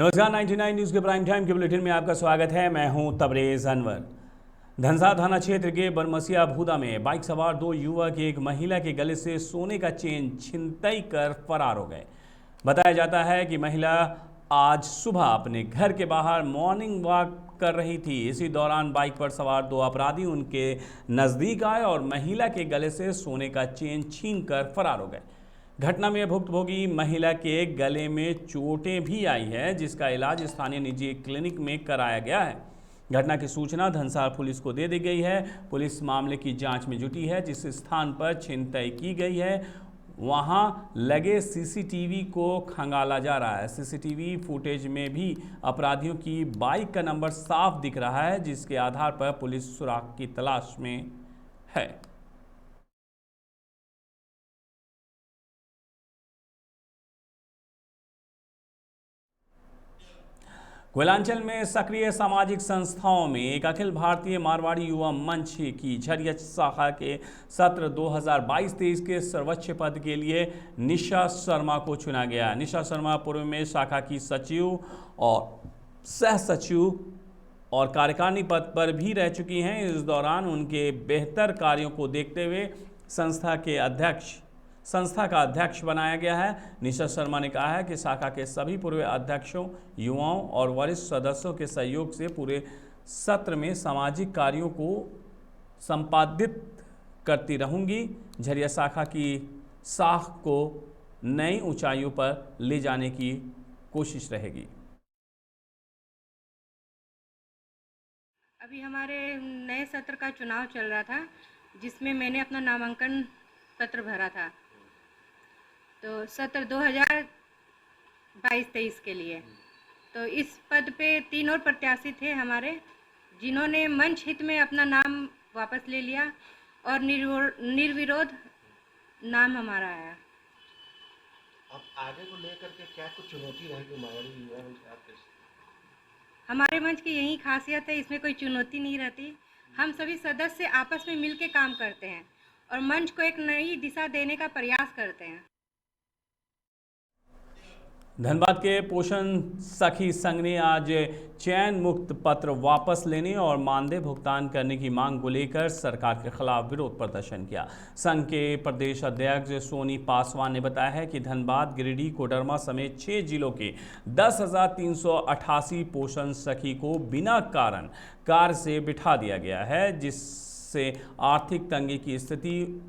नमस्कार 99 न्यूज़ के prime time के बुलेटिन में आपका स्वागत है। मैं हूं तबरेज अनवर। धनसा थाना क्षेत्र के बरमसिया भूदा में बाइक सवार दो युवक एक महिला के गले से सोने का चेन छिनतई कर फरार हो गए। बताया जाता है कि महिला आज सुबह अपने घर के बाहर मॉर्निंग वॉक कर रही थी। इसी दौरान बाइक पर सवार दो अपराधी उनके नज़दीक आए और महिला के गले से सोने का चेन छीन कर फरार हो गए। घटना में भुक्तभोगी महिला के गले में चोटें भी आई है, जिसका इलाज स्थानीय निजी क्लिनिक में कराया गया है। घटना की सूचना धनसार पुलिस को दे दी गई है। पुलिस मामले की जांच में जुटी है। जिस स्थान पर छिनतई की गई है वहां लगे सीसीटीवी को खंगाला जा रहा है। सीसीटीवी फुटेज में भी अपराधियों की बाइक का नंबर साफ दिख रहा है, जिसके आधार पर पुलिस सुराग की तलाश में है। कोयलांचल में सक्रिय सामाजिक संस्थाओं में एक अखिल भारतीय मारवाड़ी युवा मंच की झरिया शाखा के सत्र 2022-23 के सर्वोच्च पद के लिए निशा शर्मा को चुना गया। निशा शर्मा पूर्व में शाखा की सचिव और सह सचिव और कार्यकारिणी पद पर भी रह चुकी हैं। इस दौरान उनके बेहतर कार्यों को देखते हुए संस्था का अध्यक्ष बनाया गया है। निशा शर्मा ने कहा है कि शाखा के सभी पूर्व अध्यक्षों, युवाओं और वरिष्ठ सदस्यों के सहयोग से पूरे सत्र में सामाजिक कार्यों को संपादित करती रहूंगी। झरिया शाखा की साख को नई ऊंचाइयों पर ले जाने की कोशिश रहेगी। अभी हमारे नए सत्र का चुनाव चल रहा था, जिसमें मैंने अपना नामांकन पत्र भरा था। तो सत्र 2022-23 के लिए तो इस पद पे 3 और प्रत्याशी थे हमारे, जिन्होंने मंच हित में अपना नाम वापस ले लिया और निर्विरोध नाम हमारा आया। अब आगे को लेकर के क्या कुछ चुनौती रहेगी मारवाड़ी युवा मंच आपके? हमारे मंच की यही खासियत है, इसमें कोई चुनौती नहीं रहती। हम सभी सदस्य आपस में मिल के काम करते हैं और मंच को एक नई दिशा देने का प्रयास करते हैं। धनबाद के पोषण सखी संघ ने आज चयन मुक्त पत्र वापस लेने और मानदेय भुगतान करने की मांग को लेकर सरकार के खिलाफ विरोध प्रदर्शन किया। संघ के प्रदेश अध्यक्ष सोनी पासवान ने बताया है कि धनबाद, गिरिडीह, कोडरमा समेत 6 जिलों के 10,388 पोषण सखी को बिना कारण कार से बिठा दिया गया है, जिससे आर्थिक तंगी की स्थिति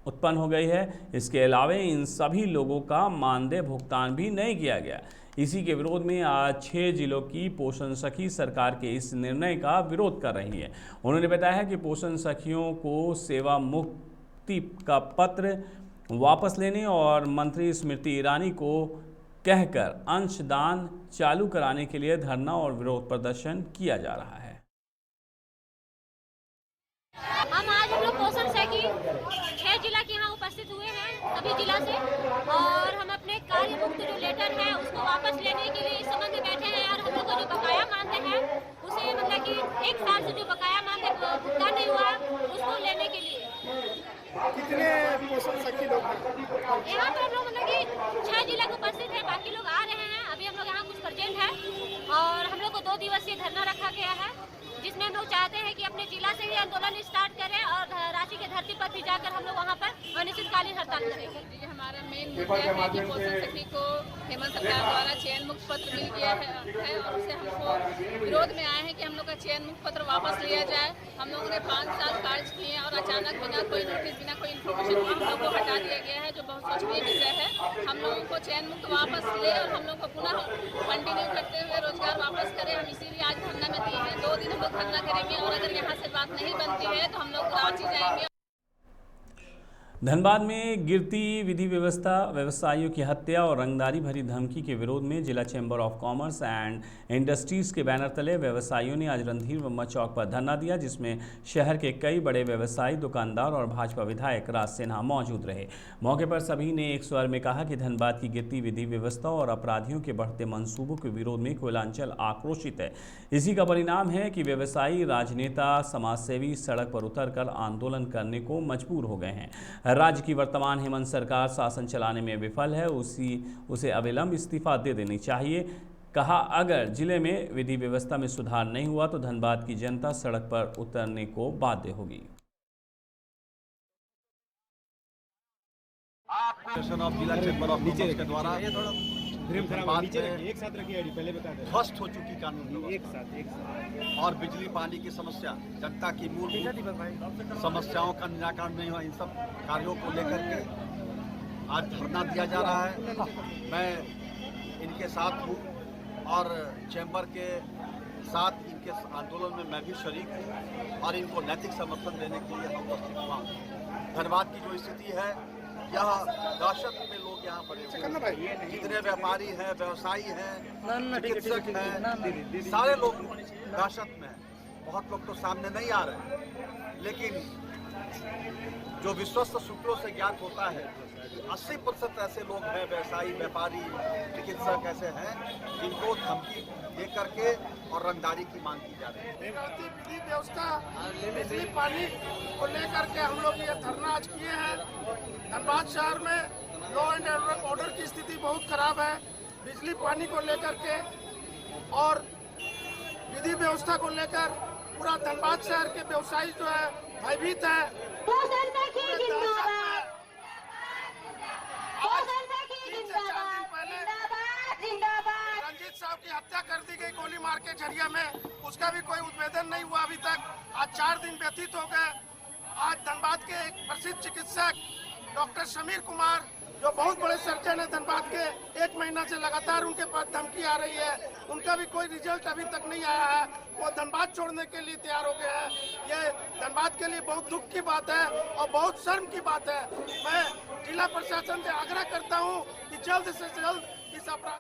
उत्पन्न हो गई है। इसके अलावा इन सभी लोगों का मानदेय भुगतान भी नहीं किया गया। इसी के विरोध में आज 6 जिलों की पोषण सखी सरकार के इस निर्णय का विरोध कर रही है। उन्होंने बताया है कि पोषण सखियों को सेवा मुक्ति का पत्र वापस लेने और मंत्री स्मृति ईरानी को कहकर अंशदान चालू कराने के लिए धरना और विरोध प्रदर्शन किया जा रहा है। हम लोग पोषण सखी 6 जिला के यहाँ उपस्थित हुए हैं, सभी जिला से, और हम अपने कार्य मुक्ति जो लेटर है उसको वापस लेने के लिए इस संबंध में बैठे हैं। और हम लोग को जो बकाया मानते हैं उसे मतलब कि 1 साल से जो बकाया मानते भुगतान नहीं हुआ उसको लेने के लिए। कितने पोषण सखी लोग यहाँ पर हम लोग मतलब कि 6 जिला के उपस्थित है, बाकी लोग आ रहे हैं। अभी हम लोग यहाँ कुछ प्रेजेंट है और हम लोग को 2 दिवसीय धरना रखा गया है, जिसमें हम लोग चाहते हैं कि अपने जिला से ही आंदोलन स्टार्ट करें और रांची के धरती पर भी जाकर हम लोग वहाँ पर अनिश्चितकालीन हड़ताल करेंगे। हमारा मेन मुद्दा है कि पोषण सखी को हेमंत सरकार द्वारा चयन मुक्त पत्र मिल गया है और उससे हमको विरोध में आए हैं कि हम लोग का चयन मुक्त पत्र वापस लिया जाए। हम लोगों ने 5 साल कार्य किए और अचानक बिना कोई नोटिस, बिना कोई इन्फॉर्मेशन हम लोग को हटा दिया गया है, जो बहुत सोचनीय विषय है। हम लोगों को चयन मुक्त वापस ले और हम लोग को पुनः कंटिन्यू करते हुए रोजगार वापस करें। हम इसीलिए आज धरना में दिए हैं। 2 दिन हम लोग धरना करेंगे और अगर यहाँ से बात नहीं बनती है तो हम लोग रांची जाएंगे। धनबाद में गिरती विधि व्यवस्था, व्यवसायियों की हत्या और रंगदारी भरी धमकी के विरोध में जिला chamber of commerce and industries के बैनर तले व्यवसायियों ने आज रणधीर वर्मा चौक पर धरना दिया, जिसमें शहर के कई बड़े व्यवसायी, दुकानदार और भाजपा विधायक राज सिन्हा मौजूद रहे। मौके पर सभी ने एक स्वर में कहा कि धनबाद की गिरती विधि व्यवस्था और अपराधियों के बढ़ते मंसूबों के विरोध में कोयलांचल आक्रोशित है। इसी का परिणाम है कि व्यवसायी, राजनेता, समाजसेवी सड़क पर उतरकर आंदोलन करने को मजबूर हो गए हैं। राज्य की वर्तमान हेमंत सरकार शासन चलाने में विफल है, उसे अविलंब इस्तीफा दे देनी चाहिए। कहा, अगर जिले में विधि व्यवस्था में सुधार नहीं हुआ तो धनबाद की जनता सड़क पर उतरने को बाध्य होगी। जिला क्षेत्र के द्वारा ध्वस्त हो चुकी कानून व्यवस्था और बिजली पानी की समस्या, जनता की मूल समस्याओं का निराकरण नहीं हुआ, इन सब कार्यों को लेकर के आज धरना दिया जा रहा है। मैं इनके साथ हूँ और चैम्बर के साथ इनके आंदोलन में मैं भी शरीक हूँ और इनको नैतिक समर्थन देने के लिए हम उपस्थित हुआ। धनबाद की जो स्थिति है, यहाँ दहशत में लोग यहाँ पड़े हुए हैं। जितने व्यापारी हैं, व्यवसायी हैं, चिकित्सक हैं, सारे लोग दहशत में हैं। बहुत लोग तो सामने नहीं आ रहे हैं, लेकिन जो विश्वस्त सूत्रों से ज्ञात होता है 80% ऐसे लोग हैं, व्यवसायी, व्यापारी, चिकित्सक ऐसे हैं जिनको धमकी दे करके और रंगदारी की मांग की जा रही है। विधि व्यवस्था, बिजली पानी को लेकर के हम लोग ये धरना आज किए हैं। धनबाद शहर में लॉ एंड ऑर्डर की स्थिति बहुत खराब है। बिजली पानी को लेकर के और विधि व्यवस्था को लेकर पूरा धनबाद शहर के व्यवसायी जो है भयभीत है। रंजीत साहब की हत्या कर दी गई गोली मार के झरिया में, उसका भी कोई उद्भेदन नहीं हुआ अभी तक। आज 4 दिन व्यतीत हो गए। आज धनबाद के एक प्रसिद्ध चिकित्सक डॉक्टर समीर कुमार, जो बहुत बड़े सर्जन है धनबाद के, 1 महीना से लगातार उनके पास धमकी आ रही है, उनका भी कोई रिजल्ट अभी तक नहीं आया है। वो धनबाद छोड़ने के लिए तैयार हो गए हैं। ये धनबाद के लिए बहुत दुख की बात है और बहुत शर्म की बात है। मैं जिला प्रशासन से आग्रह करता हूँ कि जल्द से जल्द इस अपराध।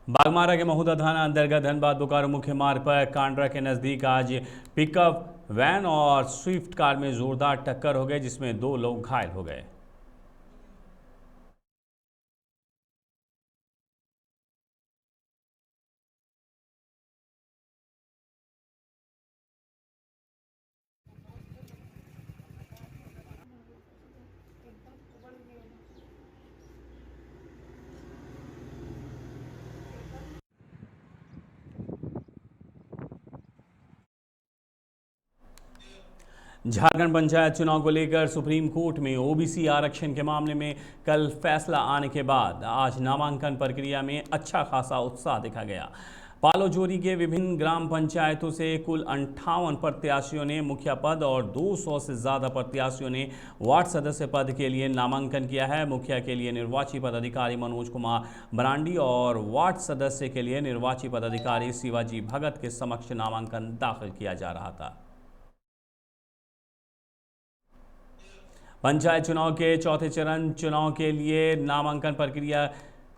बागमारा के महुदा थाना अंतर्गत धनबाद बोकारो मुख्य मार्ग पर कांड्रा के नज़दीक आज पिकअप वैन और स्विफ्ट कार में जोरदार टक्कर हो गई, जिसमें 2 लोग घायल हो गए। झारखंड पंचायत चुनाव को लेकर सुप्रीम कोर्ट में ओबीसी आरक्षण के मामले में कल फैसला आने के बाद आज नामांकन प्रक्रिया में अच्छा खासा उत्साह देखा गया। पालोजोरी के विभिन्न ग्राम पंचायतों से कुल 58 प्रत्याशियों ने मुखिया पद और 200 से ज़्यादा प्रत्याशियों ने वार्ड सदस्य पद के लिए नामांकन किया है। मुखिया के लिए निर्वाची पदाधिकारी मनोज कुमार ब्रांडी और वार्ड सदस्य के लिए निर्वाची पदाधिकारी शिवाजी भगत के समक्ष नामांकन दाखिल किया जा रहा था। पंचायत चुनाव के चौथे चरण चुनाव के लिए नामांकन प्रक्रिया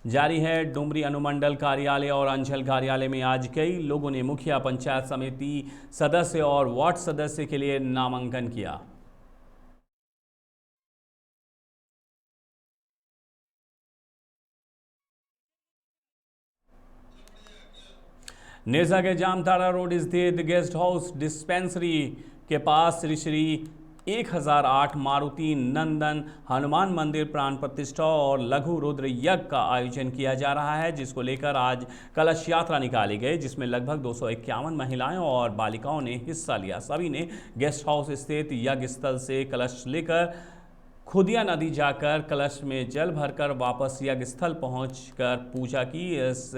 जारी है। डुमरी अनुमंडल कार्यालय और अंचल कार्यालय में आज कई लोगों ने मुखिया, पंचायत समिति सदस्य और वार्ड सदस्य के लिए नामांकन किया। नेरसा के जामताड़ा रोड स्थित गेस्ट हाउस डिस्पेंसरी के पास श्री 1008 मारुति नंदन हनुमान मंदिर प्राण प्रतिष्ठा और लघु रुद्र यज्ञ का आयोजन किया जा रहा है, जिसको लेकर आज कलश यात्रा निकाली गई, जिसमें लगभग 251 महिलाएं और बालिकाओं ने हिस्सा लिया। सभी ने गेस्ट हाउस स्थित यज्ञ स्थल से कलश लेकर खुदिया नदी जाकर कलश में जल भरकर वापस यज्ञ स्थल पहुंचकर पूजा की। इस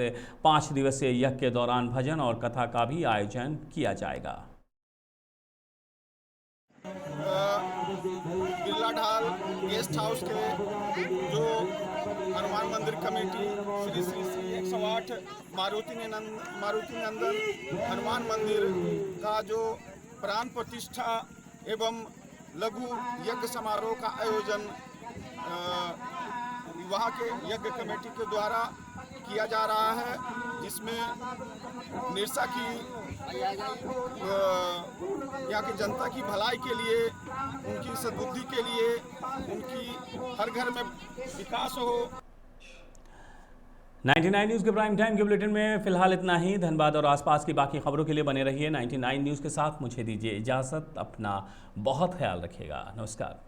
5 दिवसीय यज्ञ के दौरान भजन और कथा का भी आयोजन किया जाएगा। बिरला ढाल गेस्ट हाउस के जो हनुमान मंदिर कमेटी श्री 108 मारुति नंदन हनुमान मंदिर का जो प्राण प्रतिष्ठा एवं लघु यज्ञ समारोह का आयोजन वहाँ के यज्ञ कमेटी के द्वारा किया जा रहा है, जिसमें निरसा की यहाँ की जनता की भलाई के लिए, उनकी सद्बुद्धि के लिए, उनकी हर घर में विकास हो। 99 न्यूज़ के प्राइम टाइम के बुलेटिन में फिलहाल इतना ही। धनबाद और आसपास की बाकी खबरों के लिए बने रहिए 99 न्यूज़ के साथ। मुझे दीजिए इजाज़त, अपना बहुत ख्याल रखिएगा। नमस्कार।